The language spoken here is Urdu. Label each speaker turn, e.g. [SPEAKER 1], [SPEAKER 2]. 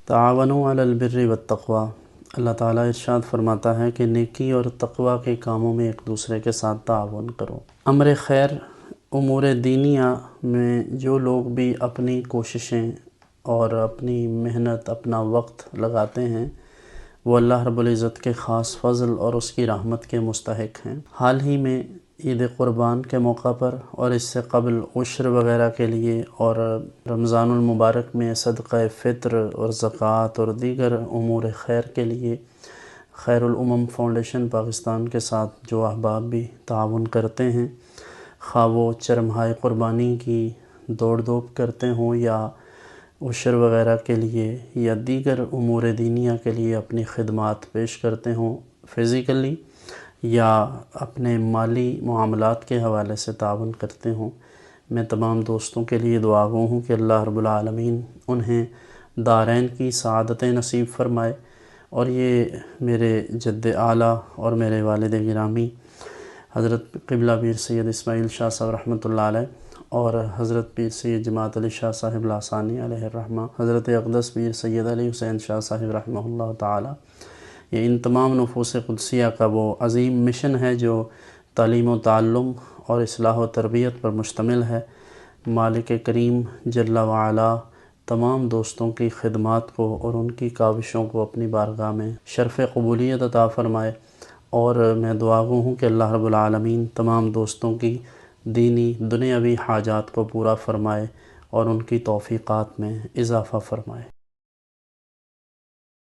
[SPEAKER 1] تعاونوا علی البر والتقوی، اللہ تعالیٰ ارشاد فرماتا ہے کہ نیکی اور تقوی کے کاموں میں ایک دوسرے کے ساتھ تعاون کرو۔ امر خیر امور دینیہ میں جو لوگ بھی اپنی کوششیں اور اپنی محنت اپنا وقت لگاتے ہیں وہ اللہ رب العزت کے خاص فضل اور اس کی رحمت کے مستحق ہیں۔ حال ہی میں عید قربان کے موقع پر اور اس سے قبل عشر وغیرہ کے لیے اور رمضان المبارک میں صدقہ فطر اور زکوٰۃ اور دیگر امور خیر کے لیے خیر الامم فاؤنڈیشن پاکستان کے ساتھ جو احباب بھی تعاون کرتے ہیں، خواہ وہ چرمہائے قربانی کی دوڑ دھوپ کرتے ہوں یا عشر وغیرہ کے لیے یا دیگر امور دینیہ کے لیے اپنی خدمات پیش کرتے ہوں فزیکلی یا اپنے مالی معاملات کے حوالے سے تعاون کرتے ہوں، میں تمام دوستوں کے لیے دعا گو ہوں کہ اللہ رب العالمین انہیں دارین کی سعادتیں نصیب فرمائے۔ اور یہ میرے جد اعلیٰ اور میرے والد گرامی حضرت قبلہ پیر سید اسماعیل شاہ صاحب رحمۃ اللہ علیہ اور حضرت پیر سید جماعت علی شاہ صاحب لاسانی علیہ الرحمہ، حضرت اقدس پیر سید علی حسین شاہ صاحب رحمہ اللہ تعالی، یہ ان تمام نفوس قدسیہ کا وہ عظیم مشن ہے جو تعلیم و تعلم اور اصلاح و تربیت پر مشتمل ہے۔ مالک کریم جل وعلا تمام دوستوں کی خدمات کو اور ان کی کاوشوں کو اپنی بارگاہ میں شرف قبولیت عطا فرمائے، اور میں دعا گو ہوں کہ اللہ رب العالمین تمام دوستوں کی دینی دنیاوی حاجات کو پورا فرمائے اور ان کی توفیقات میں اضافہ فرمائے۔